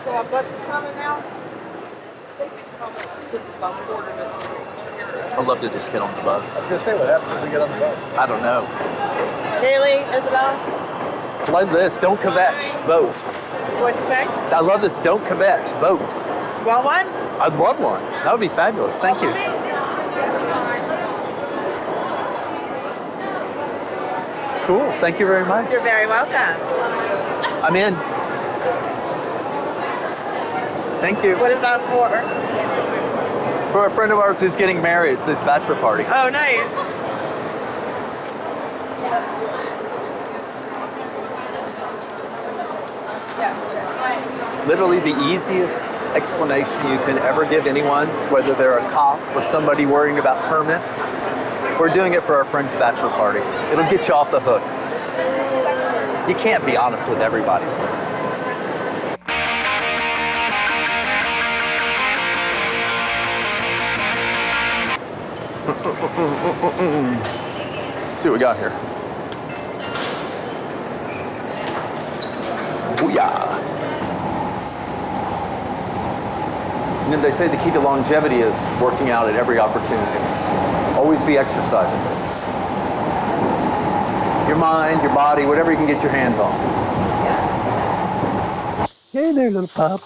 So our bus is coming now? I'd love to just get on the I bus. was gonna say, what happens if we get on the bus? I don't know. Haley, Isabel, I love this. Don't kvetch. Vote. what'd you say? I love this. Don't kvetch. Vote. Want one? I'd love one. That would be fabulous. Thank you. Cool. Thank you very much. You're very welcome. I'm in. Thank you. What is that for? For a friend of ours who's getting married. It's his bachelor party. Oh, nice. Literally the easiest explanation you can ever give anyone, whether they're a cop or somebody worrying about permits. We're doing it for our friend's bachelor party. It'll get you off the hook. You can't be honest with everybody. Let's see what we got here. Booyah. You know, they say the key to longevity is working out at every opportunity. Always be exercising. Your mind, your body, whatever you can get your hands on. Hey there, little pup.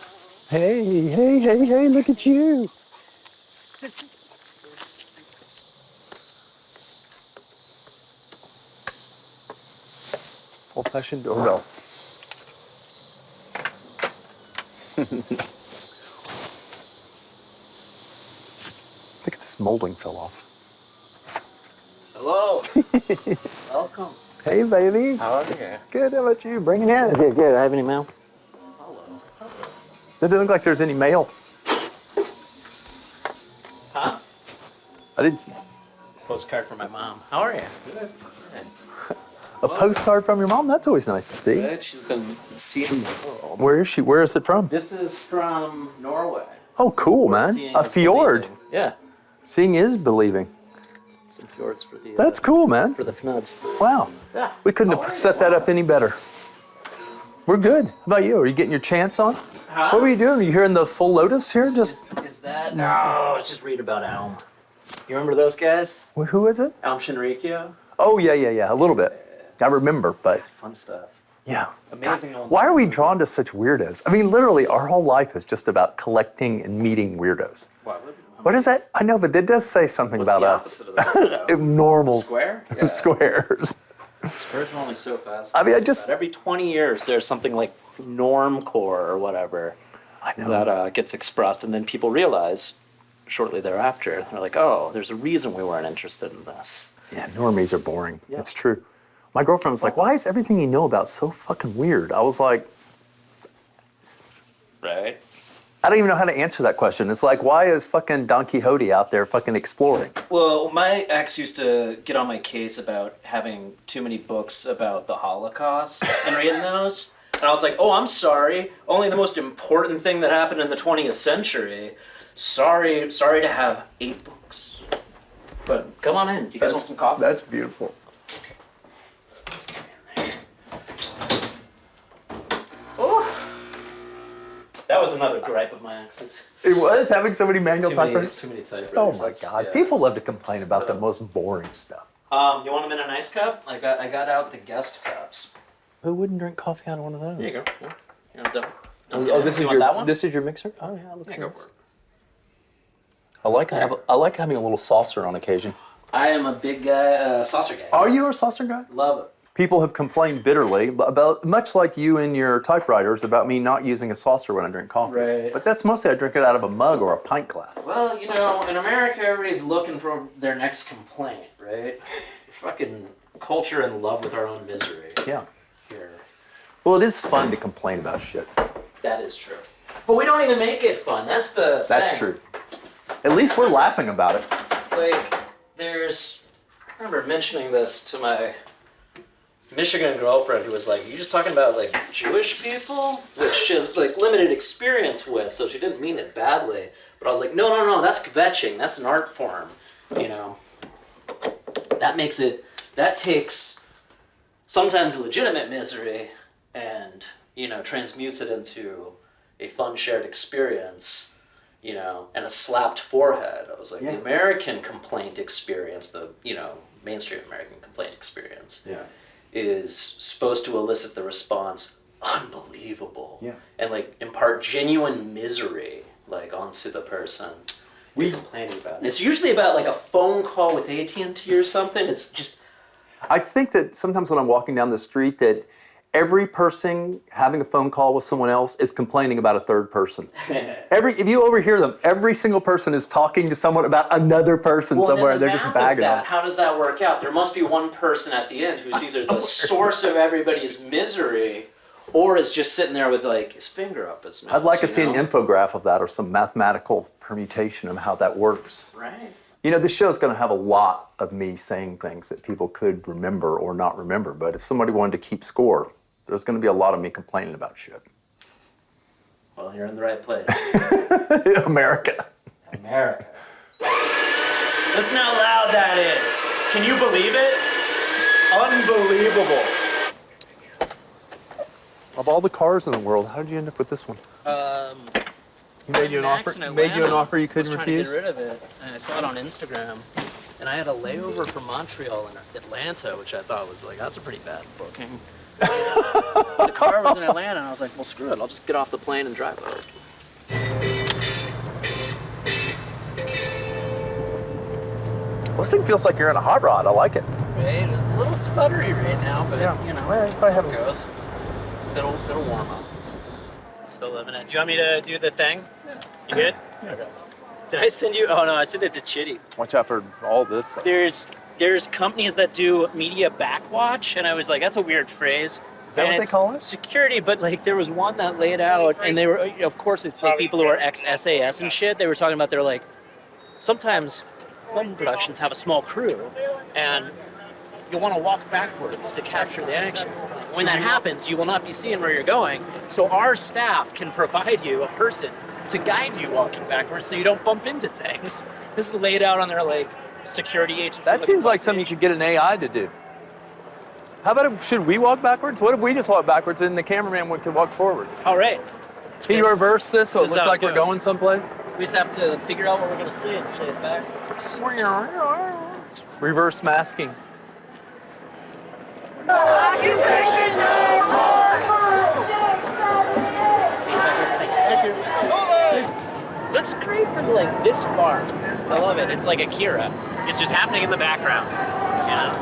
Hey, look at you. Old-fashioned doorbell. Look at this molding fell off. Hello. Welcome. Hey, baby. How are you? Good, how about you? Bring it in. Good. I have any mail? It doesn't look like there's any mail. Huh? I didn't see Postcard from my mom. How are you? Good. a postcard from your mom. That's always nice to see. Good. She's been seeing the world. Where is she? Where is it from? This is from Norway. Oh, cool, man. Seeing A is fjord. believing. Yeah. Seeing is believing. Some fjords for the. That's cool, man. For the fnuds. Wow. Yeah. We couldn't have set that up any better. We're good. How about you? Are you getting your chants on? Huh? What were you doing? Are you hearing the full lotus here? Just Is that? No. I was just reading about Elm. You remember those guys? who is it? Elm Shinrikyo? Oh yeah, a little bit. I remember, but Fun stuff. yeah. Amazing old. Why are we drawn to such weirdos? I mean, literally, our whole life is just about collecting and meeting weirdos. What is that? I know, but it does say something What's about the us. opposite of that? though? Normals. Square? Yeah. Squares. Squares are only so fast. I mean, I just- Every 20 years, there's something like normcore or whatever I know. that gets expressed, and then people realize shortly thereafter, they're like, oh, there's a reason we weren't interested in this. Yeah, normies are boring. Yeah. It's true. My girlfriend was like, why is everything you know about so fucking weird? I was like, Right? I don't even know how to answer that question. It's like, why is fucking Don Quixote out there fucking exploring? Well, my ex used to get on my case about having too many books about the Holocaust and reading those. And I was like, oh, I'm sorry. Only the most important thing that happened in the 20th century. Sorry to have 8 books. But come on in. You guys want some coffee? That's beautiful. Let's get in there. Oh. That was another gripe of my ex's. It was having so many manual Too many typewriters. typewriters. Oh my That's- God. yeah. People love to complain about the most boring stuff. You want them in a nice cup? I got out the guest cups. Who wouldn't drink coffee out of one of those? Here you go. Yeah, don't Oh, this you is want your that one? this is your mixer? Oh yeah, it looks Yeah, go nice. for it. I like having a little saucer on occasion. I am a big guy, saucer guy. Are you a saucer guy? Love it. People have complained bitterly about, much like you and your typewriters, about me not using a saucer when I drink coffee. Right. But that's mostly I drink it out of a mug or a pint glass. Well, you know, in America, everybody's looking for their next complaint, right? Fucking culture in love with our own misery Yeah. here. Well, it is fun to complain about shit. That is true. But we don't even make it fun. That's the That's thing. true. At least we're laughing about it. Like, I remember mentioning this to my Michigan girlfriend who was like, you just talking about like Jewish people? Which she has like limited experience with, so she didn't mean it badly. But I was like, no, that's kvetching. That's an art form. You know, that takes sometimes legitimate misery and, you know, transmutes it into a fun shared experience, you know, and a slapped forehead. I was like, the American complaint experience, the, you know, mainstream American complaint experience is supposed to elicit the response, unbelievable, and like impart genuine misery like onto the person you're complaining about. And it's usually about like a phone call with AT&T or something. It's just... I think that sometimes when I'm walking down the street that every person having a phone call with someone else is complaining about a third person. If you overhear them, every single person is talking to someone about another person somewhere. They're just bagging on. How does that work out? There must be one person at the end who's either the source of everybody's misery or is just sitting there with like his finger up his nose. I'd like to see an infograph of that or some mathematical permutation of how that works. Right. You know, this show's going to have a lot of me saying things that people could remember or not remember, but if somebody wanted to keep score, there's going to be a lot of me complaining about shit. Well, you're in the right place. America. America. Listen how loud that is. Can you believe it? Unbelievable. Of all the cars in the world, how did you end up with this one? He made you an offer. Made you an offer you couldn't refuse. I was trying to get rid of it, and I saw it on Instagram, and I had a layover from Montreal and Atlanta, which I thought was like, that's a pretty bad booking. The car was in Atlanta, and I was like, well, screw it. I'll just get off the plane and drive over. This thing feels like you're in a hot rod. I like it. Right? A little sputtery right now, but you know, well, you probably have it goes. It'll warm up. Still living it. Do you want me to do the thing? You good? Okay. Did I send you? Oh no, I sent it to Chitty. Watch out for all this stuff. There's companies that do media backwatch, and I was like, that's a weird phrase. Is that what they call it? Security, but like there was one that laid out, and they were, of course, it's like people who are ex-SAS and shit. They were talking about they're like, sometimes film productions have a small crew, and you'll want to walk backwards to capture the action. When that happens, you will not be seeing where you're going. So our staff can provide you a person to guide you walking backwards so you don't bump into things. This is laid out on their like security agency. That seems like something you could get an AI to do. How about should we walk backwards? What if we just walk backwards and the cameraman could walk forward? All right. Can you reverse this so it looks like we're going someplace? We just have to figure out what we're going to see and say it backwards. Reverse masking. Looks great from like this far. I love it. It's like Akira. It's just happening in the background. Yeah.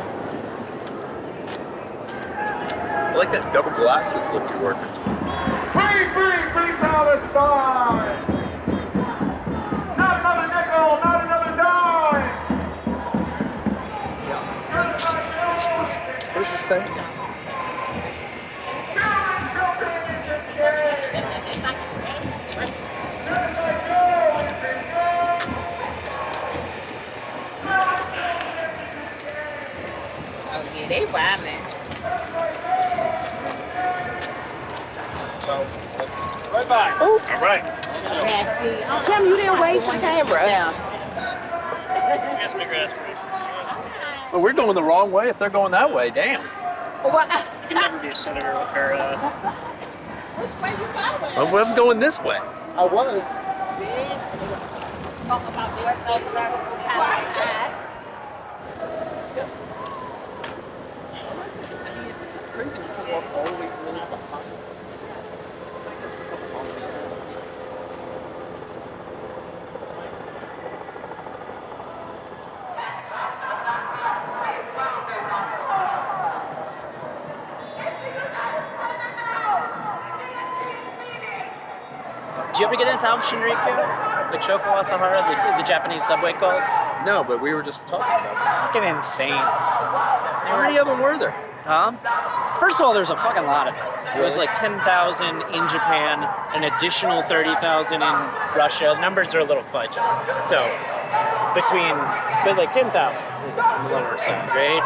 I like that double glasses look you're working. Free Palestine! Not another nickel, not another dime! What does this say? Oh, yeah, they wildin'. Right by. Ooh. All right. Kim, you didn't wait for the camera. Yes, bigger aspirations. Well, we're going the wrong way if they're going that way. Damn. What? You can never be a senator with her. Which way you going? Well, I'm going this way. I was. Talk about It's crazy to walk all the way really behind. Did you ever get into Aum Shinrikyo? The Choco Asahara, the Japanese subway cult? No, but we were just talking about it. Fucking insane. How many of them were there? First of all, there's a fucking lot of it. It was like 10,000 in Japan, an additional 30,000 in Russia. The numbers are a little fudgy. So, but like 10,000 on the lower side, right?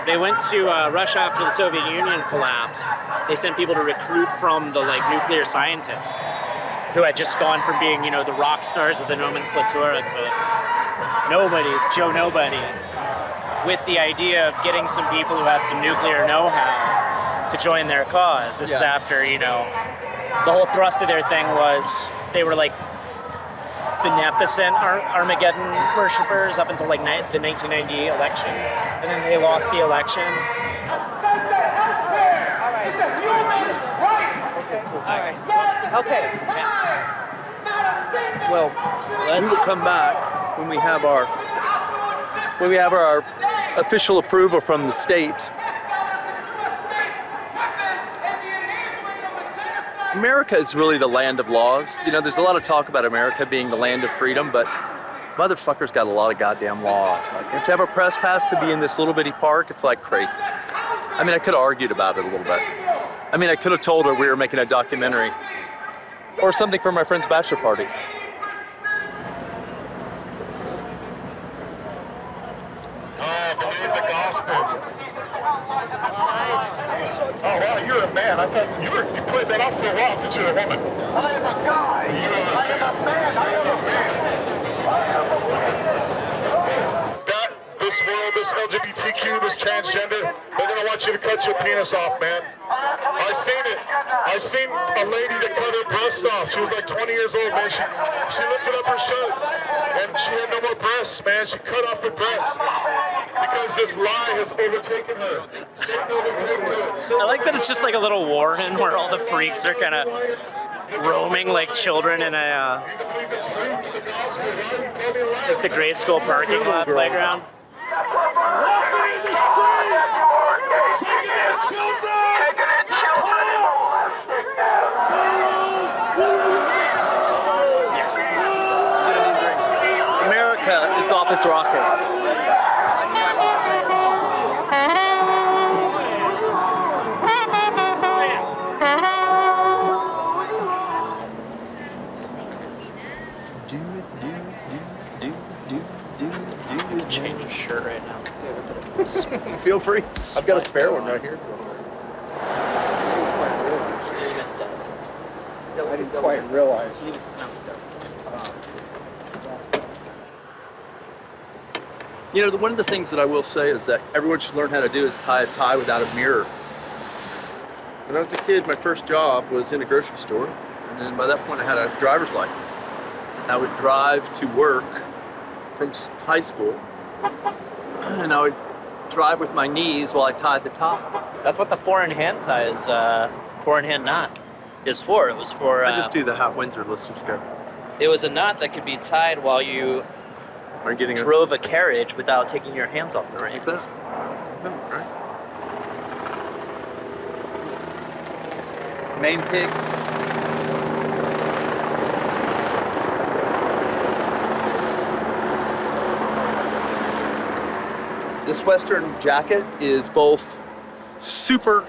They went to Russia after the Soviet Union collapsed. They sent people to recruit from the like nuclear scientists who had just gone from being, you know, the rock stars of the nomenclatura to nobodies, Joe Nobody, with the idea of getting some people who had some nuclear know-how to join their cause. This is after, you know, the whole thrust of their thing was they were like beneficent Armageddon worshippers up until like the 1990 election, and then they lost the election. Okay. Well, we will come back when we have our official approval from the state. America is really the land of laws. You know, there's a lot of talk about America being the land of freedom, but motherfuckers got a lot of goddamn laws. Like, if you have a press pass to be in this little bitty park, it's like crazy. I mean, I could have argued about it a little bit. I mean, I could have told her we were making a documentary or something for my friend's bachelor party. Believe the gospel. Oh wow, you're a man. I thought you played that off for a while, but you're a woman. I am a guy. You're a man. I am a man. That, this world, this LGBTQ, this transgender, they're gonna want you to cut your penis off, man. I seen it. I seen a lady that cut her breast off. She was like 20 years old, man. She lifted up her shirt and she had no more breasts, man. She cut off her breasts because this lie has overtaken her. Satan overtaken her. I like that it's just like a little Warren where all the freaks are kind of roaming like children in a like the grade school parking lot playground. America is off its rocker. Change his shirt right now. Feel free. I've got a spare one right here. I didn't quite realize. You know, one of the things that I will say is that everyone should learn how to do is tie a tie without a mirror. When I was a kid, my first job was in a grocery store, and then by that point I had a driver's license. And I would drive to work from high school, and I would drive with my knees while I tied the tie. That's what the four-in-hand tie is, four-in-hand knot is for. It was for... I just do the half Windsor, let's just go. It was a knot that could be tied while you Are getting drove a carriage without taking your hands off the reins. Right. Main pig. This Western jacket is both super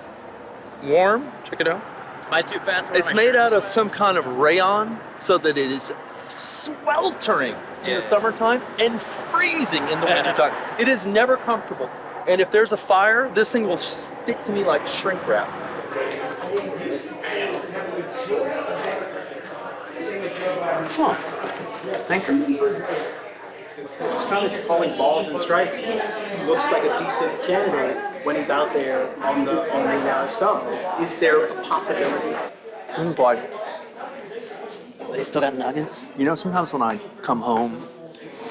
warm, check it out. Am I too fat to wear It's my made shirt out this of way? some kind of rayon so that it is sweltering in the summertime and freezing in the wintertime. It is never comfortable. And if there's a fire, this thing will stick to me like shrink wrap. Huh. Thank you. It's kind of calling balls and strikes. He looks like a decent candidate when he's out there on the stump. Is there a possibility? This is like, They still got nuggets? you know, sometimes when I come home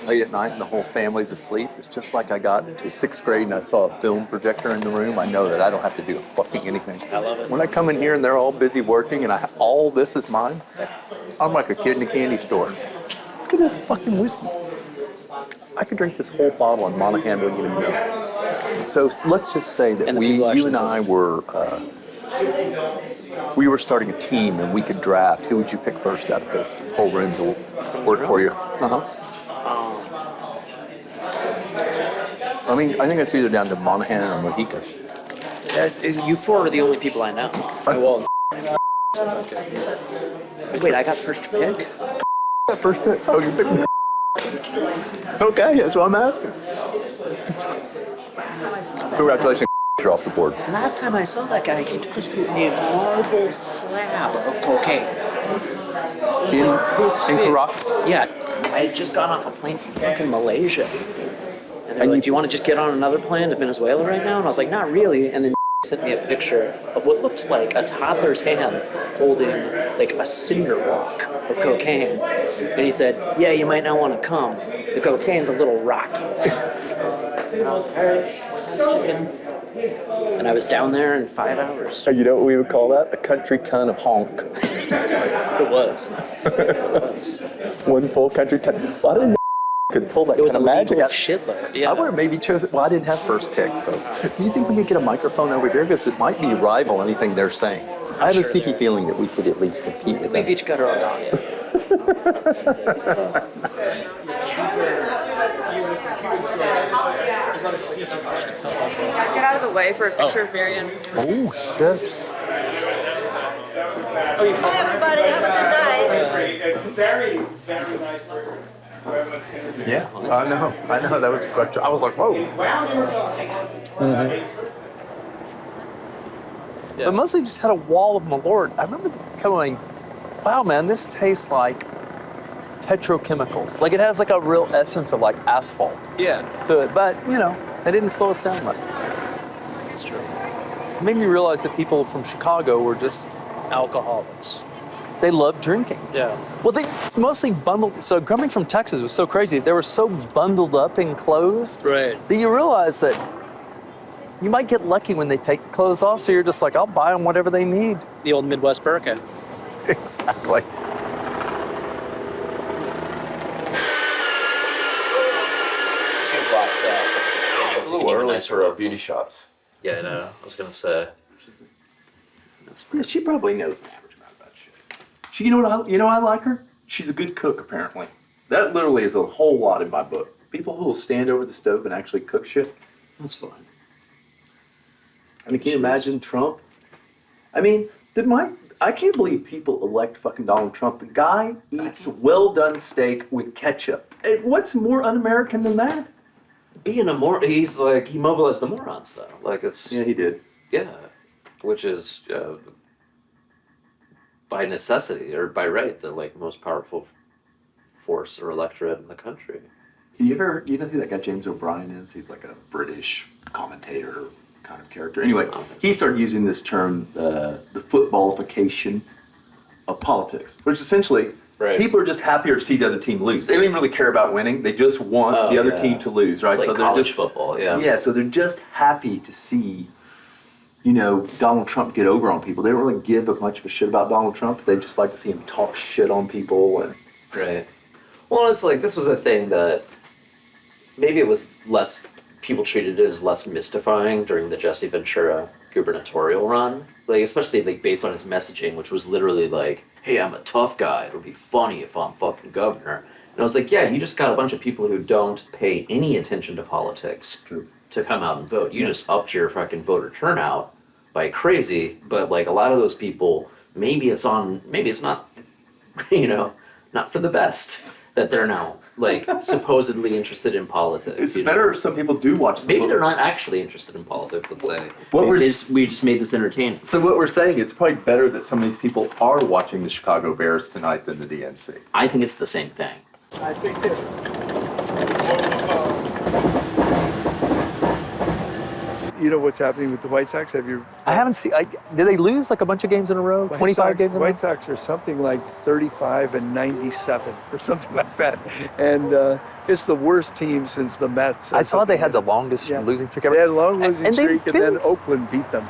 late at night and the whole family's asleep, it's just like I got to 6th grade and I saw a film projector in the room. I know that I don't have to do fucking anything. I love it. When I come in here and they're all busy working and all this is mine, I'm like a kid in a candy store. Look at this fucking whiskey. I could drink this whole bottle and Monahan wouldn't even know. So let's just say that you and I were starting a team and we could draft. Who would you pick first out of this whole room to work for you? I mean, I think it's either down to Monahan or Mojica. You four are the only people I know. Wait, I got first pick? That first pick? Oh, you picked me. Okay, that's what I'm asking. Congratulations, you're off the board. Last time I saw that guy, he took us to a marble slab of cocaine. In Caracas? Yeah, I had just gotten off a plane from fucking Malaysia. And they were like, do you want to just get on another plane to Venezuela right now? And I was like, not really. And then sent me a picture of what looked like a toddler's hand holding like a cinder block of cocaine. And he said, yeah, you might not want to come. The cocaine's a little rocky. And I was and I was down there in 5 hours. You know what we would call that? A country ton of honk. It was. One full country ton. Well, I didn't know could pull that It was kind a of magic legal out. shitload. Yeah. I would have maybe chosen. Well, I didn't have first pick, so do you think we could get a microphone over here? Because it might be rival anything they're saying. I have a sneaky feeling that we could at least compete with them. We've each got our own audience. Get out of the way for a picture of Marion. Oh shit! Hi, everybody. Have a good night. Very, very nice person. Yeah, I know. That was. I was like, whoa. Yeah. But mostly just had a wall of Malort. I remember going, wow, man, this tastes like petrochemicals. Like it has like a real essence of like asphalt Yeah. to it. But, you know, it didn't slow us down much. It's true. It made me realize that people from Chicago were just, Alcoholics. they loved drinking. Yeah. Well, they mostly bundled. So coming from Texas was so crazy. They were so bundled up in clothes Right. that you realize that you might get lucky when they take the clothes off. So you're just like, I'll buy them whatever they need. The old Midwest burqa. Exactly. It's a little early for our beauty shots. Yeah, I know. I was gonna say. Yeah, she probably knows an average amount about shit. She, you know I like her? She's a good cook, apparently. That literally is a whole lot in my book. People who will stand over the stove and actually cook shit. That's fine. I mean, can you imagine Trump? I mean, I can't believe people elect fucking Donald Trump. The guy eats well-done steak with ketchup. What's more un-American than that? Being a he mobilized the morons though. Like it's Yeah, he did. yeah, which is by necessity or by right the like most powerful force or electorate in the country. You know who that guy James O'Brien is? He's like a British commentator kind of character. Anyway, he started using this term, the footballification of politics, which essentially people are just happier to see the other team lose. They don't even really care about winning. They just want the other team to lose, right? Like so they're college just football, yeah. Yeah, so they're just happy to see, Donald Trump get over on people. They don't really give much of a shit about Donald Trump. They just like to see him talk shit on people. And Right. Well, it's like this was a thing that maybe it was less. People treated it as less mystifying during the Jesse Ventura gubernatorial run, like especially like based on his messaging, which was literally like, "Hey, I'm a tough guy. It'll be funny if I'm fucking governor." And I was like, "Yeah, you just got a bunch of people who don't pay any attention to politics to come out and vote. You just upped your fucking voter turnout by crazy." But like a lot of those people, maybe it's not, not for the best that they're now like supposedly interested in politics. it's better if some people do watch the Maybe football. they're not actually interested in politics, let's say. What we we're- just made this entertaining. So what we're saying, it's probably better that some of these people are watching the Chicago Bears tonight than the DNC. I think it's the same thing. I think that You know what's happening with the White Sox? Have you? I haven't seen. Did they lose like a bunch of games in a row? 25 games in a row? White Sox are something like 35 and 97 or something like that, and it's the worst team since the Mets. I saw they had the longest losing streak ever. They had a long losing And streak, and then been- Oakland beat them.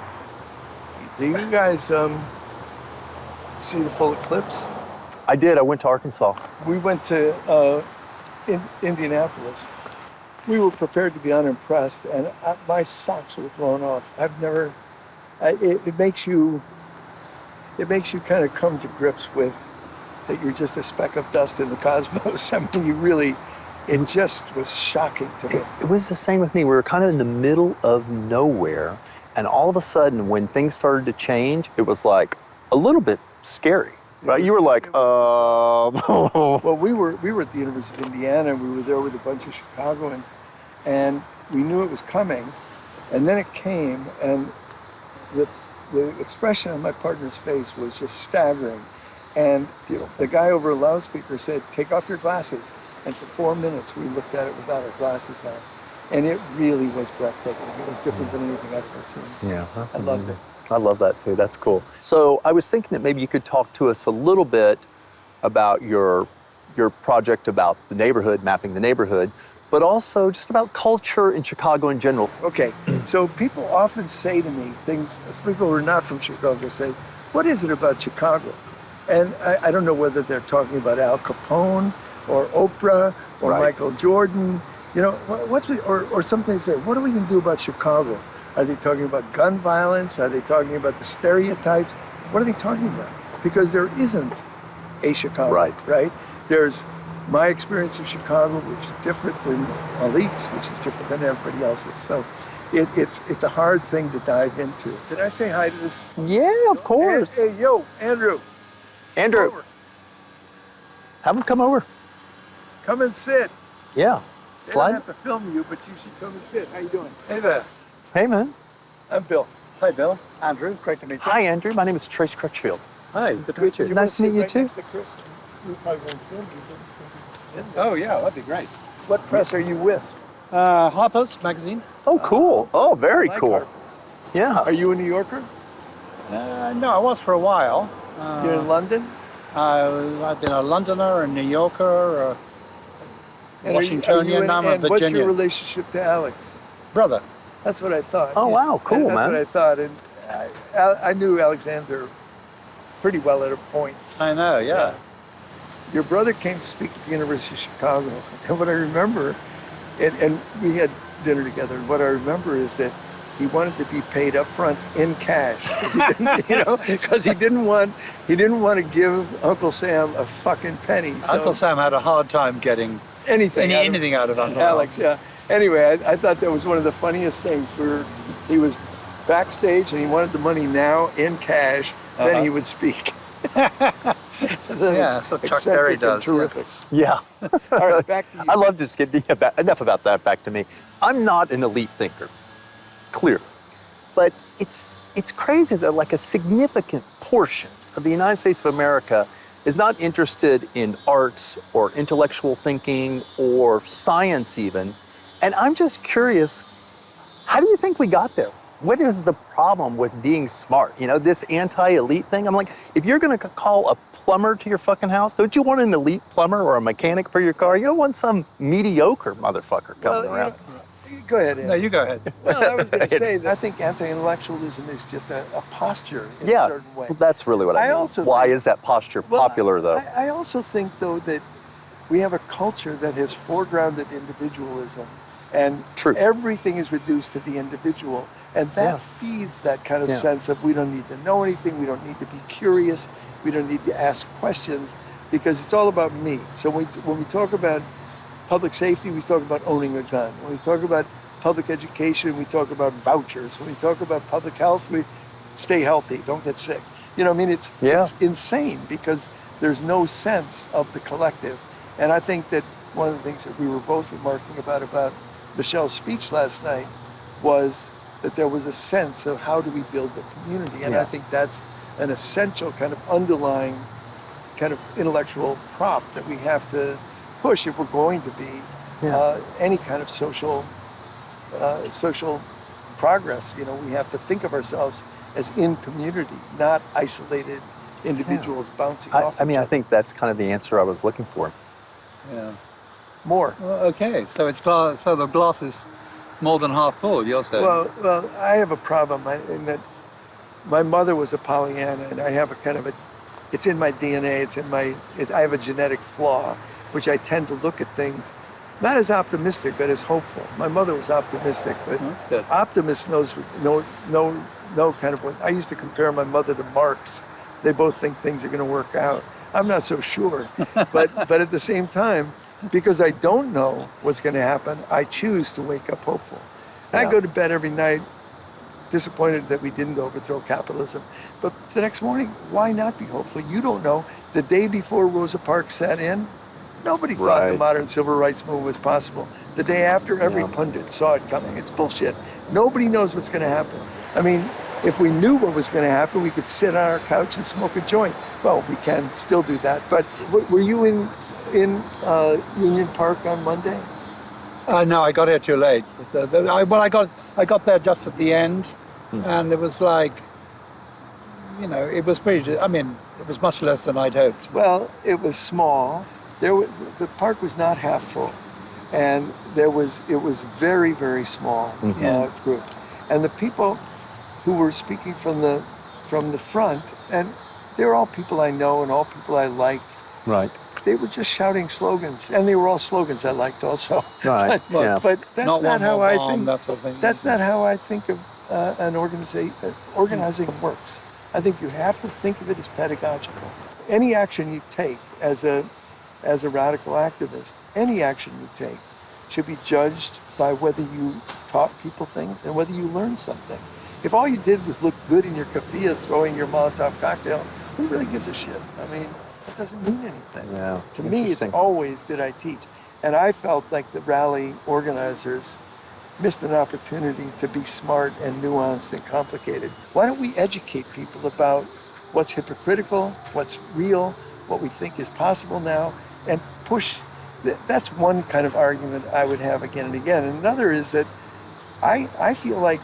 Do you guys see the full eclipse? I did. I went to Arkansas. We went to Indianapolis. We were prepared to be unimpressed, and my socks were blown off. I've never. It makes you kind of come to grips with that you're just a speck of dust in the cosmos. I mean, you really. It just was shocking to me. It was the same with me. We were kind of in the middle of nowhere, and all of a sudden, when things started to change, it was like a little bit scary. Right? You were like, Well, we were at the University of Indiana, and we were there with a bunch of Chicagoans, and we knew it was coming, and then it came, and the expression on my partner's face was just staggering, and the guy over a loudspeaker said, "Take off your glasses," and for 4 minutes we looked at it without our glasses on, And it really was breathtaking. It was different than anything I've ever seen. Yeah, I loved it. I love that too. That's cool. So I was thinking that maybe you could talk to us a little bit about your project about the neighborhood, mapping the neighborhood, but also just about culture in Chicago in general. Okay, so people often say to me things, people who are not from Chicago say, what is it about Chicago? And I don't know whether they're talking about Al Capone or Oprah or Right. Michael Jordan, you know, or something they say, what are we going to do about Chicago? Are they talking about gun violence? Are they talking about the stereotypes? What are they talking about? Because there isn't a Chicago, right? There's my experience of Chicago, which is different than Malik's, which is different than everybody else's. So it's a hard thing to dive into. Did I say hi to this? Yeah, of course. Hey, yo, Andrew. Andrew, Over. have him come over. Come and sit. Yeah, They don't slide. have to film you, but you should come and sit. How you doing? Hey there. Hey, man. I'm Bill. Hi, Bill. Andrew. Great to meet you. Hi, Andrew. My name is Trace Crutchfield. Hi, good to meet you. Nice to meet you, too. Next to Chris. We probably won't film you, but Oh, yeah, that'd be great. what press are you with? Harper's Magazine? Oh, cool. Oh, very I like cool. Harper's. Yeah. Are you a New Yorker? No, I was for a while. You're in London? I've been a Londoner, a New Yorker, And Washingtonian, now I'm a and what's your Virginian. relationship to Alex? brother. That's what I thought. Oh, wow, cool, That's man. what I thought. And I knew Alexander pretty well at a point. I know, yeah. Your brother came to speak at the University of Chicago. And what I remember, and we had dinner together, and what I remember is that he wanted to be paid up front in cash. Because he didn't want to give Uncle Sam a fucking penny. So Uncle Sam had a hard time getting anything anything out of Uncle Alex, yeah. Anyway, I thought that was one of the funniest things where he was backstage and he wanted the money now in cash, then he would speak. Yeah, so Chuck Berry does. Terrific. Yeah. All right, back to you. I love just getting enough about that back to me. I'm not an elite thinker, clearly. But it's crazy that like a significant portion of the United States of America is not interested in arts or intellectual thinking or science even. And I'm just curious, how do you think we got there? What is the problem with being smart? You know, this anti-elite thing? I'm like, if you're gonna call a plumber to your fucking house, don't you want an elite plumber or a mechanic for your car? You don't want some mediocre motherfucker coming around. Go ahead, Andy. No, you go ahead. Well, I was going to say that I think anti-intellectualism is just a posture in a Yeah, certain way. well, that's really what I mean. also Why think- is that posture Well, popular, though? I also think, though, that we have a culture that has foregrounded individualism, and True. everything is reduced to the individual, and that feeds that kind of Yeah. sense of we don't need to know anything, we don't need to be curious, we don't need to ask questions, because it's all about me. So when we talk about public safety, we talk about owning a gun. When we talk about public education, we talk about vouchers. When we talk about public health, we stay healthy, don't get sick. You know, I mean, it's insane because there's no sense of the collective. And I think that one of the things that we were both remarking about Michelle's speech last night was that there was a sense of how do we build the community. And I think that's an essential kind of underlying kind of intellectual prop that we have to push if we're going to be any kind of social progress. You know, we have to think of ourselves as in community, not isolated individuals bouncing off. I mean, I think that's kind of the answer I was looking for. Yeah. More. Well, okay, so so the glass is more than half full, you're saying? Well, I have a problem in that my mother was a Pollyanna, and I have a kind of it's in my DNA, I have a genetic flaw, which I tend to look at things not as optimistic, but as hopeful. My mother was optimistic, but That's good. optimists know kind of what. I used to compare my mother to Marx. They both think things are going to work out. I'm not so sure, but at the same time, because I don't know what's going to happen, I choose to wake up hopeful. I go to bed every night disappointed that we didn't overthrow capitalism, but the next morning, why not be hopeful? You don't know. The day before Rosa Parks sat in, nobody thought the modern civil rights movement was possible. The day after, every pundit saw it coming. It's bullshit. Nobody knows what's going to happen. I mean, if we knew what was going to happen, we could sit on our couch and smoke a joint. Well, we can still do that. But were you in Union Park on Monday? No, I got here too late. I got there just at the end, and it was like, it was pretty. I mean, it was much less than I'd hoped. Well, it was small. The park was not half full, and it was very, very small group, and the people who were speaking from the front, and they were all people I know and all people I like. Right. They were just shouting slogans, and they were all slogans I liked also. Right. But that's not how I think. That sort of thing. That's not how I think of an organization. Organizing works. I think you have to think of it as pedagogical. Any action you take as a radical activist, any action you take should be judged by whether you taught people things and whether you learned something. If all you did was look good in your keffiyeh throwing your Molotov cocktail, who really gives a shit? I mean, it doesn't mean anything. Yeah. To me, it's always, did I teach? And I felt like the rally organizers missed an opportunity to be smart and nuanced and complicated. Why don't we educate people about what's hypocritical, what's real, what we think is possible now, and push. That's one kind of argument I would have again and again. And another is that I feel like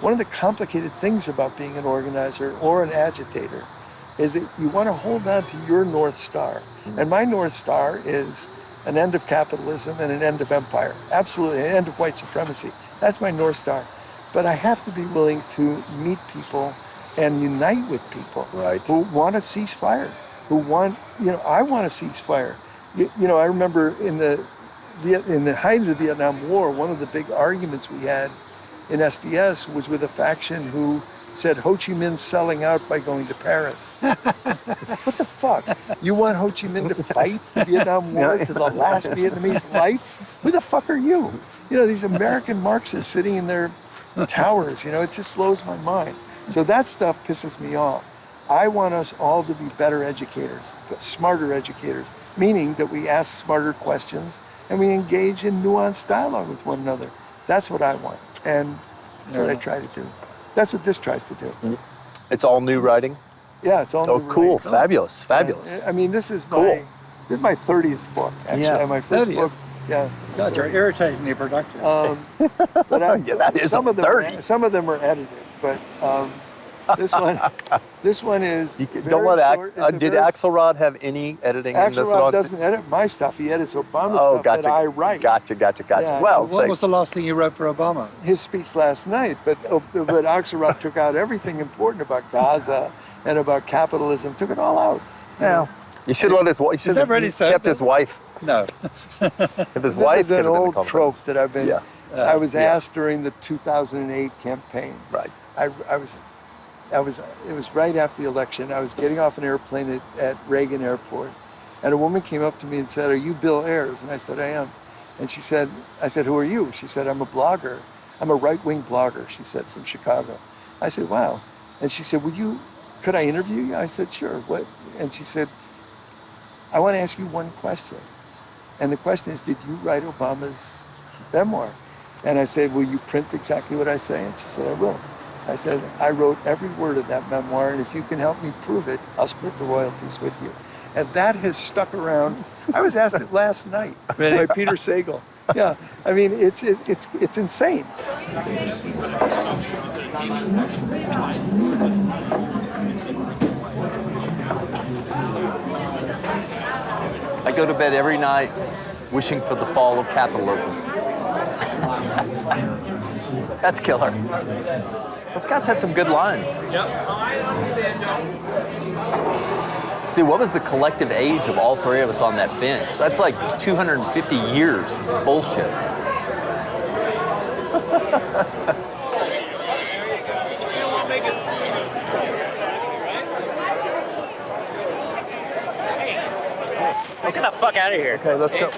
one of the complicated things about being an organizer or an agitator is that you want to hold on to your North Star. And my North Star is an end of capitalism and an end of empire. Absolutely, an end of white supremacy. That's my North Star. But I have to be willing to meet people and unite with people who want to cease fire, who want, I want to cease fire. I remember in the height of the Vietnam War, one of the big arguments we had in SDS was with a faction who said Ho Chi Minh's selling out by going to Paris. What the fuck? You want Ho Chi Minh to fight the Vietnam War to the last Vietnamese life? Who the fuck are you? These American Marxists sitting in their towers, it just blows my mind. So that stuff pisses me off. I want us all to be better educators, but smarter educators, meaning that we ask smarter questions and we engage in nuanced dialogue with one another. That's what I want, and that's what I try to do. That's what this tries to do. It's all new writing? Yeah, it's all new writing. Cool. Fabulous. I mean, this is my 30th book, actually. Yeah, My first 30th. book. Yeah. God, you're irritatingly productive. But that is some of them 30. some of them are edited, but this one is. Don't let did Axelrod have any editing in this? Axelrod doesn't edit my stuff. He edits Obama's stuff that I write. Gotcha. Yeah. Well, what was the last thing you wrote for Obama? His speech last night, but Axelrod took out everything important about Gaza and about capitalism. Took it all out. Yeah. You should let his wife. Is that really so? Kept his wife. No. If his wife is an old trope that I've been. Yeah. I was asked during the 2008 campaign. Right. It was right after the election. I was getting off an airplane at Reagan Airport, and a woman came up to me and said, "Are you Bill Ayers?" And I said, "I am." And I said, "Who are you?" She said, "I'm a blogger. I'm a right-wing blogger," she said, from Chicago. I said, "Wow." And she said, could I interview you? I said, "Sure." What? And she said, "I want to ask you one question. And the question is, did you write Obama's memoir?" And I said, "Will you print exactly what I say?" And she said, "I will." I said, "I wrote every word of that memoir, and if you can help me prove it, I'll split the royalties with you." And that has stuck around. I was asked it last night by Peter Sagal. Yeah, I mean, it's insane. I go to bed every night wishing for the fall of capitalism. That's killer. Those guys had some good lines. Dude, what was the collective age of all three of us on that bench? That's like 250 years of bullshit. Get the fuck out of here. Okay, let's go.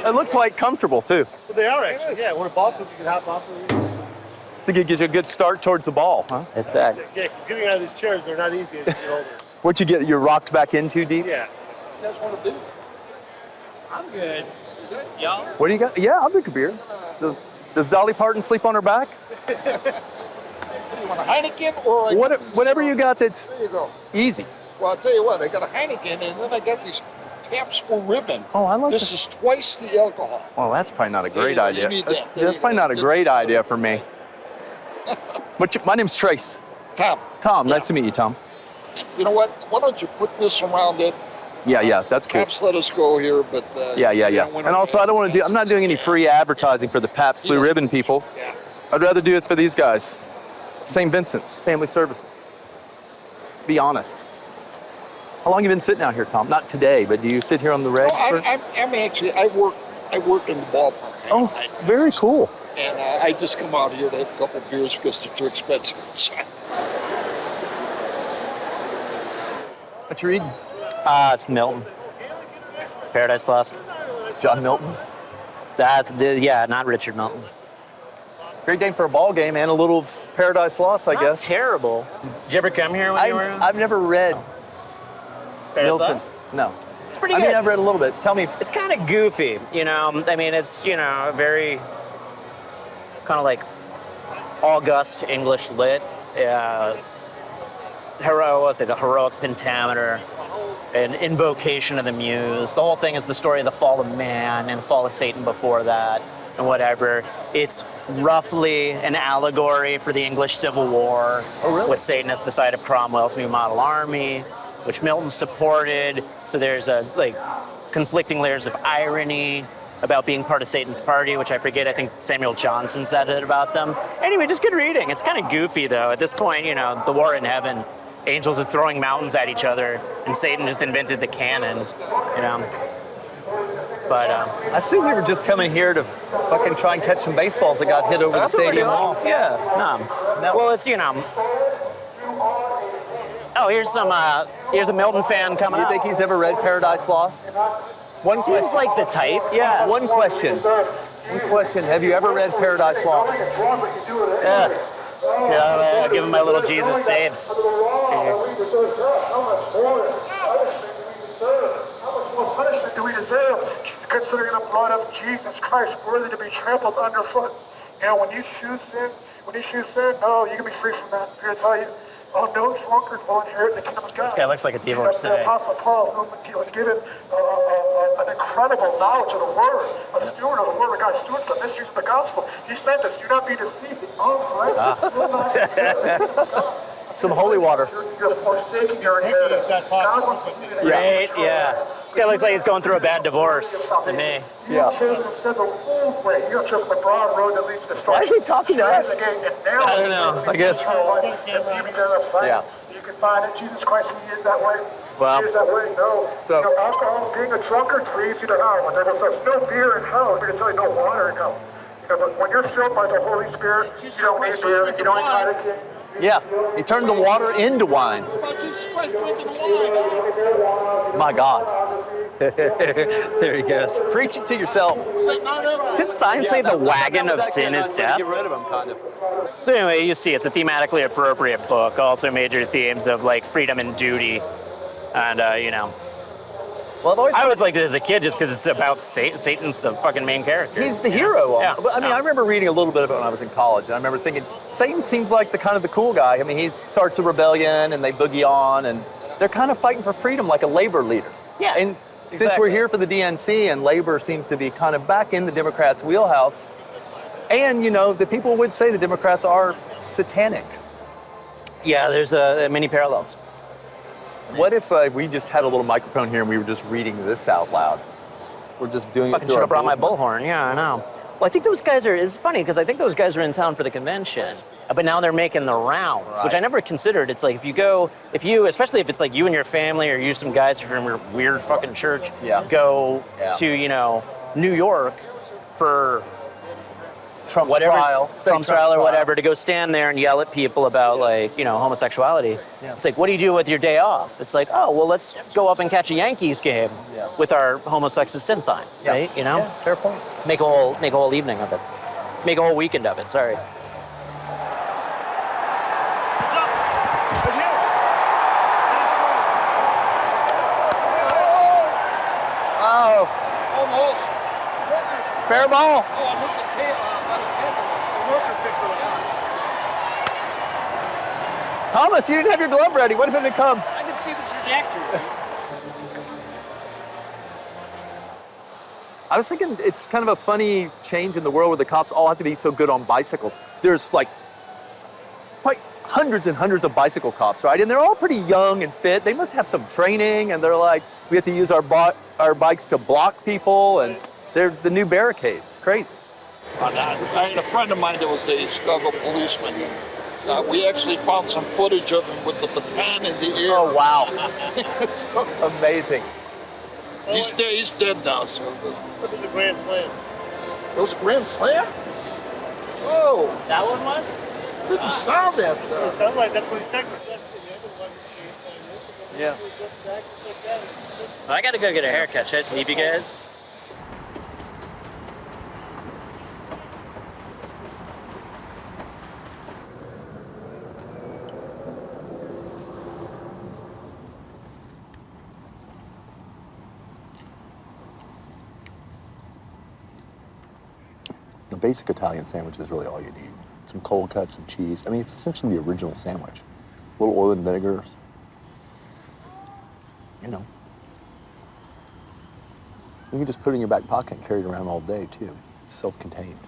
It looks like comfortable too. They are actually, yeah. When a ball comes, you can hop off of it. To get you a good start towards the ball, huh? Exactly. Yeah, 'cause getting out of these chairs, they're not easy as you get older. What you get, you're rocked back in too deep? Yeah. You guys want to do? I'm good. Y'all? What do you got? Yeah, I'll drink a beer. Does Dolly Parton sleep on her back? You want a Heineken or Whatever you got that's There you go. easy. Well, I'll tell you what, I got a Heineken and then I got these Pabst Blue Ribbon. Oh, I like this. Is twice the alcohol. Well, that's probably not a great You idea. need That's, that. that's probably not a great idea for me. My name's Trace. Tom. Tom, nice to meet you, Tom. You know what? Why don't you put this around it? Yeah, that's cool. Pabst let us go here, but Yeah. And also, I'm not doing any free advertising for the Pabst Blue Ribbon people. Yeah. I'd rather do it for these guys. St. Vincent's Family Services. Be honest. How long have you been sitting out here, Tom? Not today, but do you sit here on the regs? I'm actually, I work in the ballpark. Oh, very cool. And I just come out here to have a couple of beers because they're too expensive. What you reading? It's Milton. Paradise Lost. John Milton. Not Richard Milton. Great name for a ball game and a little of Paradise Lost, I guess. Terrible. Did you ever come here when you were? I've never read Paradise Milton's. Lost? No. It's pretty good. I mean, I've read a little bit. Tell me. It's kind of goofy, you know. I mean, it's, you know, very kind of like august English lit. The heroic pentameter, an invocation of the muse. The whole thing is the story of the fall of man and the fall of Satan before that and whatever. It's roughly an allegory for the English Civil War, with Satan as the site of Cromwell's New Model Army, which Milton supported. So there's conflicting layers of irony about being part of Satan's party, which I forget. I think Samuel Johnson said it about them. Anyway, just good reading. It's kind of goofy though. At this point, you know, the war in heaven, angels are throwing mountains at each other, and Satan just invented the cannon, you know. But I assume we were just coming here to fucking try and catch some baseballs that got hit over the stadium wall. Yeah. No. Well, it's, you know. Oh, here's a Milton fan coming You up. think he's ever read Paradise Lost? Seems like the type. Yeah. One question. Have you ever read Paradise Lost? Yeah. I'll give him my little Jesus saves. Punishment do we deserve, considering the blood of Jesus Christ worthy to be trampled underfoot? You know, when you choose sin, no, you can be free from that. I'm here to tell you, no drunkard will inherit the kingdom of God. This guy looks like a divorcee. The Apostle Paul, who was given an incredible knowledge of the Word, a steward of the Word of God, steward of the mysteries of the gospel. He said this, do not be deceived. Some holy water. You're forsaking your inheritance. Right, yeah. This guy looks like he's going through a bad divorce to me. Yeah. Why is he talking to us? I don't know, I guess. Yeah. You can find it. Jesus Christ, he is that way. Well, He is that way. No. So- No alcohol, being a drunkard leads you to hell. But there's no beer in hell. We're going to tell you no water in hell. You know, but when you're filled by the Holy Spirit, you don't need beer. You don't need vodka. Yeah. He turned the water into wine. My God. there he goes. Preach it to yourself. Does his sign say the wagon of sin is death? Get rid of him, kind of. So anyway, you see, it's a thematically appropriate book. Also major themes of like freedom and duty, and you know. Well, I always liked it as a kid just because it's about Satan. Satan's the fucking main character. He's the hero. Yeah. But, I mean, I remember reading a little bit of it when I was in college, and I remember thinking, Satan seems like the kind of the cool guy. I mean, he starts a rebellion, and they boogie on, and they're kind of fighting for freedom like a labor leader. Yeah. And since we're here for the DNC, and labor seems to be kind of back in the Democrats' wheelhouse, and, you know, the people would say the Democrats are satanic. Yeah, there's many parallels. What if we just had a little microphone here and we were just reading this out loud? We're just doing Fucking it through should our have brought my bullhorn. bullhorn. Yeah, I know. Well, I think those guys are. It's funny because I think those guys are in town for the convention, but now they're making the rounds, which I never considered. It's like especially if it's like you and your family, or you some guys from your weird fucking church, go to, you know, New York for Trump's trial or whatever, to go stand there and yell at people about like, you know, homosexuality. Yeah. It's like, what do you do with your day off? It's like, oh, well, let's go up and catch a Yankees game with our homosexual sin sign, right? You know, fair point. Make a whole evening of it, make a whole weekend of it. Sorry. Oh, Almost. fair ball. Oh, I hit the tail by the table. The worker picked it up. Thomas, you didn't have your glove ready. What if it had come? I could see the trajectory. I was thinking it's kind of a funny change in the world where the cops all have to be so good on bicycles. There's like hundreds and hundreds of bicycle cops, right? And they're all pretty young and fit. They must have some training, and they're like, we have to use our bikes to block people, and they're the new barricades. It's crazy. I had a friend of mine that was a Chicago policeman. We actually found some footage of him with the baton in the air. Oh, wow. Amazing. He's dead now, so. That was a grand slam. It was a grand slam? Oh. That one was? Didn't sound that. It sounded like that's what he said. Yeah. I gotta go get a haircut. Should I just leave you guys? A basic Italian sandwich is really all you need. Some cold cuts and cheese. I mean, it's essentially the original sandwich. A little oil and vinegar. You know. You can just put it in your back pocket and carry it around all day, too. It's self-contained.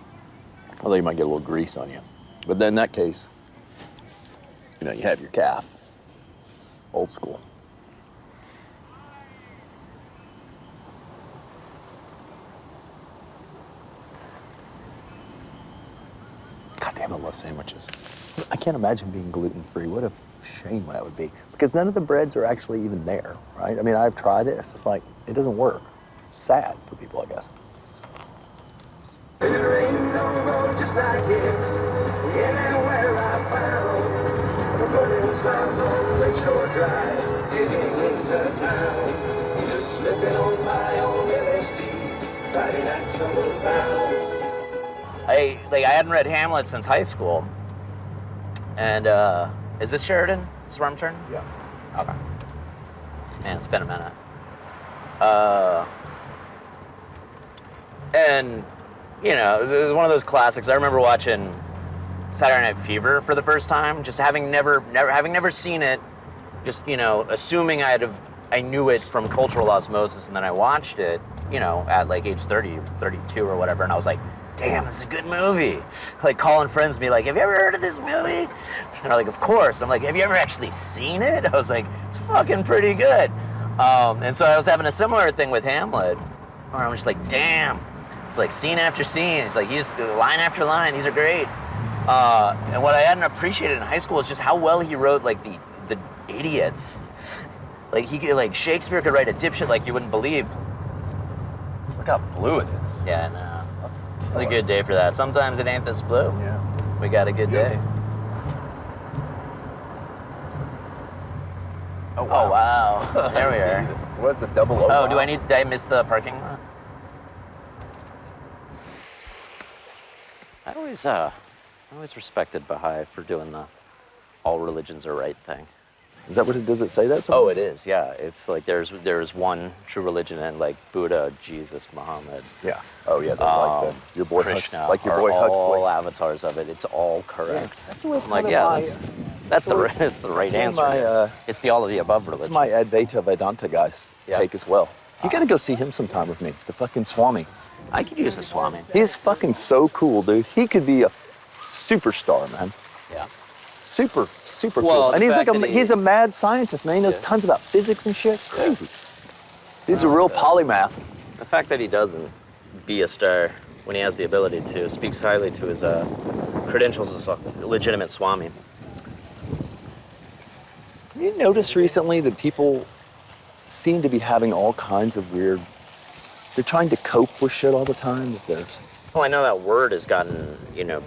Although you might get a little grease on you. But then in that case, you know, you have your calf. Old school. God damn, I love sandwiches. I can't imagine being gluten-free. What a shame that would be. Because none of the breads are actually even there, right? I mean, I've tried it. It's just like, it doesn't work. It's sad for people, I guess. There ain't no road just like it. Anywhere I found. I'm running south on Lakeshore Drive, digging into town. Just slipping on my own LSD, Friday night trouble bound. I hadn't read Hamlet since high school. And is this Sheridan? Is this where I'm turning? Yeah. Okay. Man, it's been a minute. And you know, it was one of those classics. I remember watching Saturday Night Fever for the first time, just having never seen it, just, you know, assuming I knew it from cultural osmosis, and then I watched it, you know, at like age 30, 32 or whatever, and I was like, damn, this is a good movie. Like calling friends and be like, have you ever heard of this movie? And they're like, of course. I'm like, have you ever actually seen it? I was like, it's fucking pretty good. And so I was having a similar thing with Hamlet, where I'm just like, damn. It's like scene after scene. It's like line after line. These are great. And what I hadn't appreciated in high school is just how well he wrote like the idiots. Like Shakespeare could write a dipshit like you wouldn't believe. Look how blue it is. Yeah, no. It's a good day for that. Sometimes it ain't this blue. Yeah. We got a good day. Oh, wow. Oh, wow. There we are. What's a double O? Oh, did I miss the parking lot? I always respected Baha'i for doing the all religions are right thing. Is that what it does? It say that somewhere? Oh, it is. Yeah, it's like there's one true religion, and like Buddha, Jesus, Muhammad. Yeah. Oh yeah. Like your boy Krishna Huxley. Like your boy are Huxley. all avatars of it. It's all correct. Yeah, that's what I'm like, yeah, that's the right answer. It's the all of the above religion. That's my Advaita Vedanta guys take as well. You got to go see him sometime with me. The fucking Swami. I could use a Swami. He's fucking so cool, dude. He could be a superstar, man. Yeah. Super Well, cool. And the he's a mad scientist, man. He knows tons about physics and shit. Crazy. Dude's a real polymath. The fact that he doesn't be a star when he has the ability to speaks highly to his credentials as a legitimate Swami. Have you noticed recently that people seem to be having all kinds of weird... They're trying to cope with shit all the time. That there's... Well, I know that word has gotten,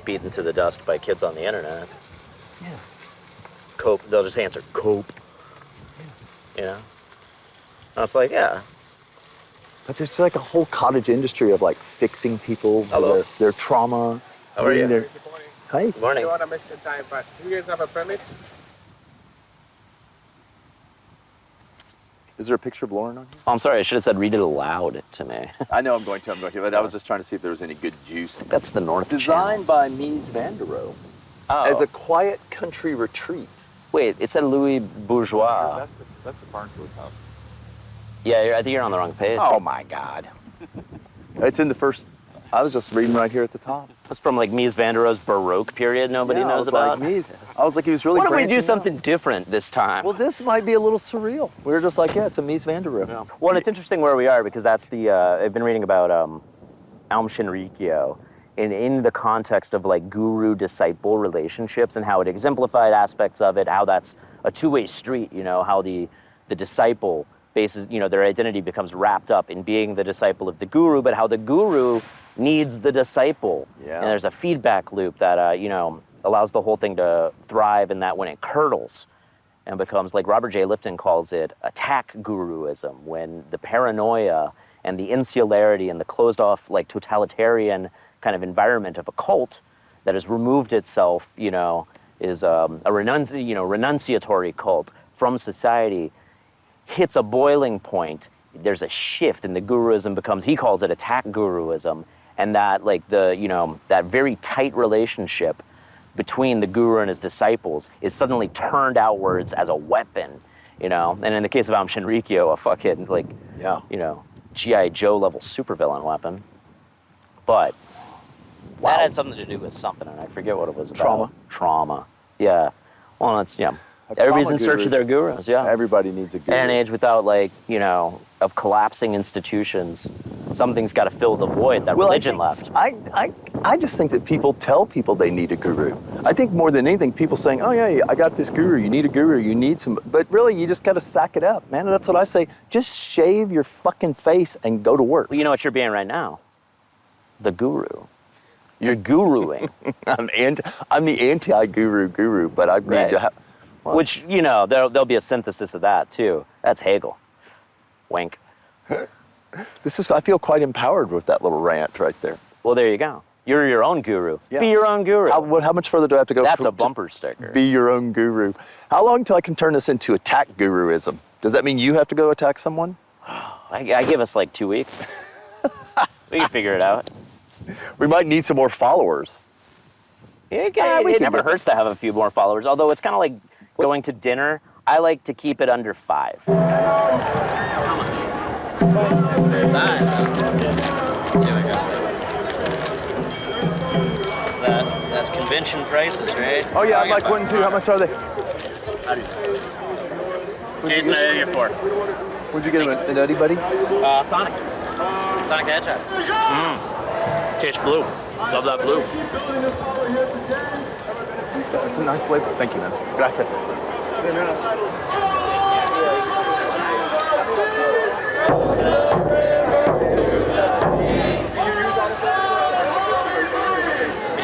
beaten to the dust by kids on the internet. Yeah. Cope. They'll just answer cope. Yeah. And it's like, yeah. But there's like a whole cottage industry of like fixing people, their trauma. How are you? Good morning. Hi. Good morning. I don't want to miss your time, but do you guys have a permit? Is there a picture of Lauren on here? Oh, I'm sorry. I should have said read it aloud to me. I know I'm going to, but I was just trying to see if there was any good juice. That's the North Designed by Mies van der Rohe as a quiet country retreat. Wait, it said Louis Bourgeois. That's the Barnfield house. Yeah, I think you're on the wrong page. Oh my God. It's in the first. I was just reading right here at the top. That's from like Mies van der Rohe's Baroque period nobody Yeah, I knows was about. like, Mies. I was like, he was really. What if we do branching something out. different this time? Well, this might be a little surreal. We were just like, yeah, it's a Mies van der Rohe. Yeah. Well, and it's interesting where we are because that's the. I've been reading about Aum Shinrikyo in the context of like guru-disciple relationships and how it exemplified aspects of it, how that's a two-way street. You know, how the disciple bases, you know, their identity becomes wrapped up in being the disciple of the guru, but how the guru needs the disciple. Yeah. And there's a feedback loop that, you know, allows the whole thing to thrive in that when it curdles and becomes, like Robert J. Lifton calls it, attack guruism, when the paranoia and the insularity and the closed off, like totalitarian kind of environment of a cult that has removed itself, you know, is a renunciatory cult from society, hits a boiling point. There's a shift and the guruism becomes, he calls it attack guruism. And that, like, that very tight relationship between the guru and his disciples is suddenly turned outwards as a weapon, you know? And in the case of Aum Shinrikyo, a fucking, like, you know, G.I. Joe level supervillain weapon. But that had something to do with something, and I forget what it was about. Trauma. Yeah. Well, it's, yeah. Everybody's in search of their gurus, yeah. Everybody needs a guru. In an age without, like, you know, of collapsing institutions, something's got to fill the void that religion left. I just think that people tell people they need a guru. I think more than anything, people saying, oh yeah, I got this guru, you need a guru, you need some, but really you just got to sack it up, man. And that's what I say. Just shave your fucking face and go to work. Well, you know what you're being right now? The guru. You're guruing. I'm the anti-guru guru, but I need to have... Which, you know, there'll be a synthesis of that, too. That's Hegel. Wink. I feel quite empowered with that little rant right there. Well, there you go. You're your own guru. Yeah. Be your own guru. How much further do I have to go? That's a bumper sticker. Be your own guru. How long till I can turn this into attack guruism? Does that mean you have to go attack someone? I give us like 2 weeks. We can figure it out. We might need some more followers. It never hurts to have a few more followers, although it's kind of like going to dinner. I like to keep it under 5. How much? That's convention prices, right? Oh yeah, I'd like one too. How much are they? Jason, I did it for. Where'd you get them? A Nutty Buddy? Sonic. Sonic Hedgehog. Tastes blue. Love that blue. That's a nice label. Thank you, man. Gracias.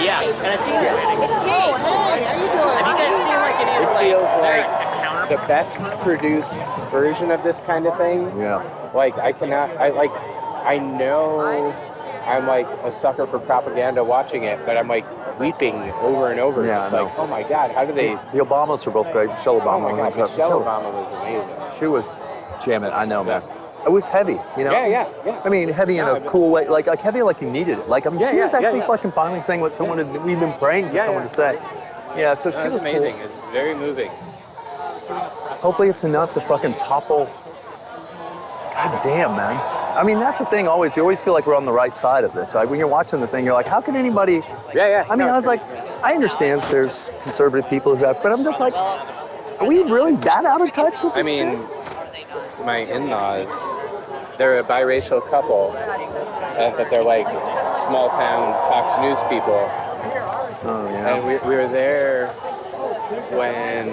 Yeah, and I see that. It's Kate. Have you guys seen like any of It feels like the best produced version of this kind of thing. Yeah. Like I know I'm like a sucker for propaganda watching it, but I'm like weeping over and over. Yeah, just like, oh my God, how do they? The Obamas are both great. Michelle Obama. Oh my God, Michelle Obama was amazing. She was, damn it, I know, man. It was heavy, you know? Yeah. I mean, heavy in a cool way, like heavy like you needed it. Like, I mean, she was actually fucking finally saying what we've been praying for someone to say. Yeah, so she was amazing. cool. It's very moving. Hopefully it's enough to fucking topple. God damn, man. I mean, that's the thing always. You always feel like we're on the right side of this, right? When you're watching the thing, you're like, how can anybody... Yeah. I mean, I was like, I understand there's conservative people who have, but I'm just like, are we really that out of touch with this shit? My in-laws, they're a biracial couple, but they're like small town Fox News people. Oh, yeah. And we were there when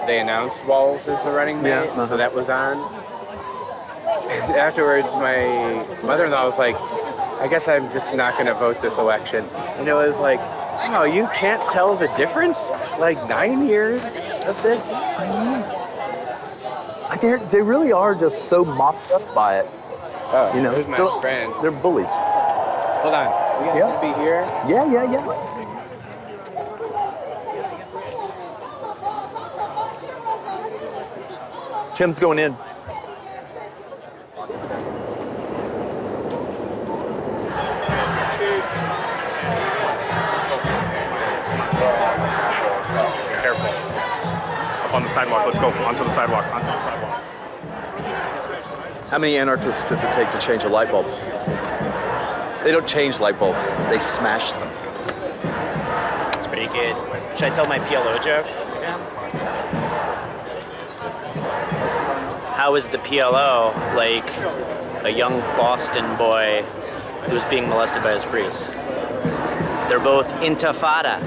they announced Walz as the running mate, so that was on. And afterwards, my mother-in-law was like, I guess I'm just not going to vote this election. And it was like, oh, you can't tell the difference? Like 9 years of this? They really are just so mopped up by it. Oh, you know, who's my friend? They're bullies. Hold on. You guys gonna be here? Yeah. Tim's going in. Careful. Up on the sidewalk. Let's go. Onto the sidewalk. How many anarchists does it take to change a light bulb? They don't change light bulbs, they smash them. It's pretty good. Should I tell my PLO joke? Yeah. How is the PLO like a young Boston boy who's being molested by his priest? They're both intifada.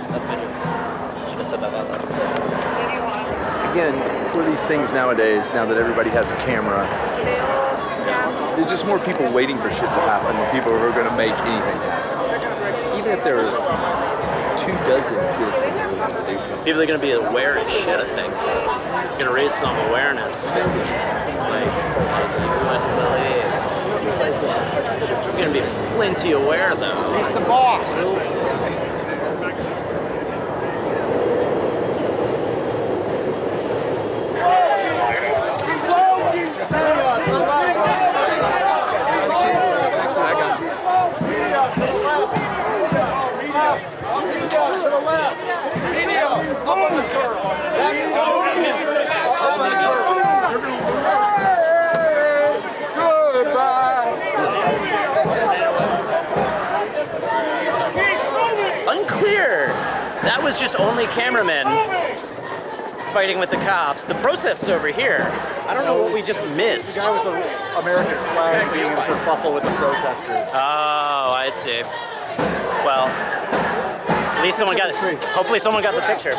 That's better. Should have said that out loud. Again, for these things nowadays, now that everybody has a camera, there's just more people waiting for shit to happen than people who are going to make anything happen. Even if there's 24 kids that are going to do something. People are going to be aware of shit of things. They're going to raise some awareness. Like, you're going to be plenty aware, though. He's the boss. Unclear. That was just only cameramen fighting with the cops. The protest's over here. I don't know what we just missed. The guy with the American flag being in kerfuffle with the protesters. Oh, I see. Well, at least someone got it. Hopefully someone got the picture.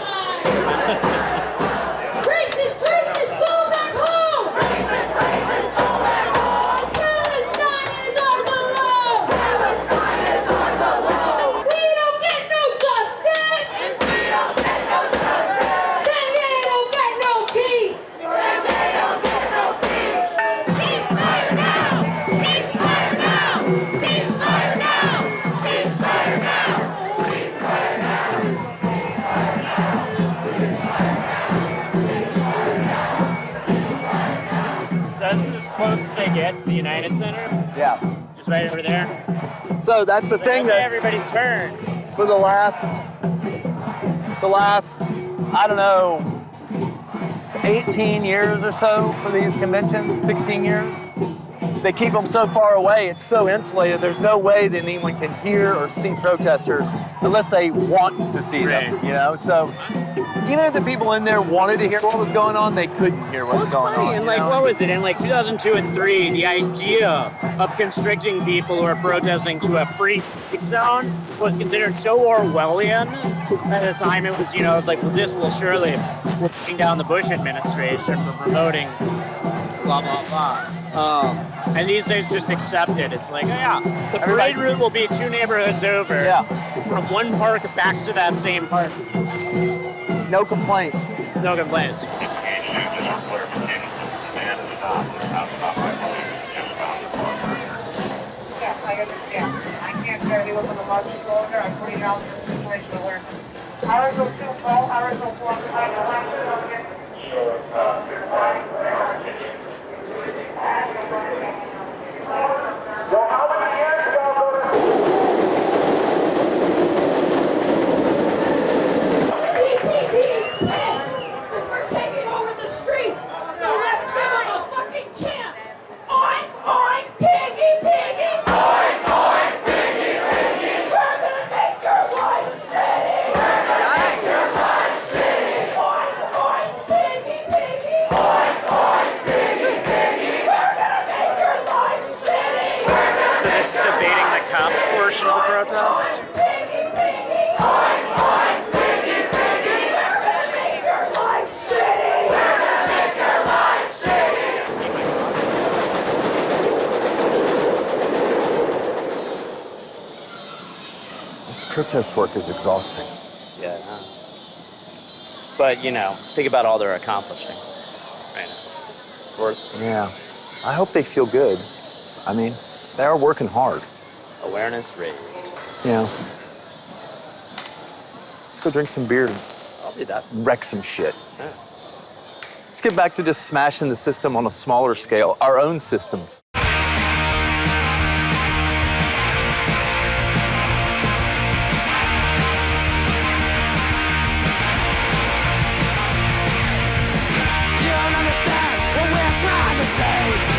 Racist, racist, go back home! Racist, racist, go back home! Palestine is ours alone! Palestine is ours alone! We don't get no justice! If we don't get no justice! Then they don't get no peace! Then they don't get no peace! Ceasefire now! Ceasefire now! Ceasefire now! Ceasefire now! Ceasefire now! So this is as close as they get to the United Center? Yeah. Just right over there? So that's the thing that everybody turn. for the last, I don't know, 18 years or so for these conventions, 16 years. They keep them so far away, it's so insulated, there's no way that anyone can hear or see protesters unless they want to see them, you know? So even if the people in there wanted to hear what was going on, they couldn't hear what's going on. And like, what was it? In like 2002 and 3, the idea of constricting people who are protesting to a free zone was considered so Orwellian. At the time, it was, you know, it was like, well, this will surely bring down the Bush administration for promoting blah, blah, blah. And these days just accept it. It's like, oh, yeah, the parade route will be 2 neighborhoods over. Yeah. From one park back to that same park. No complaints. No complaints. Yes, I understand. I can't tell you what the marching order. I'm putting out the situation where Article 2, all Article 4, We're taking over the streets, so let's go a fucking chant. Oink, oink, piggy, piggy. Oink, oink, piggy, piggy. We're gonna make your life shitty. We're gonna make your life shitty. Oink, oink, piggy, piggy. Oink, oink, piggy, piggy. We're gonna make your life shitty. So this is debating the cops portion of the protest? Piggy, piggy. Oink, oink, piggy, piggy. We're gonna make your life shitty. We're gonna make your life shitty. This protest work is exhausting. Yeah. But, you know, think about all they're accomplishing right now. Yeah. I hope they feel good. I mean, they are working hard. Awareness raised. Yeah. Let's go drink some beer and I'll do that. wreck some shit. Yeah. Let's get back to just smashing the system on a smaller scale, our own systems. You don't understand what we're trying to say.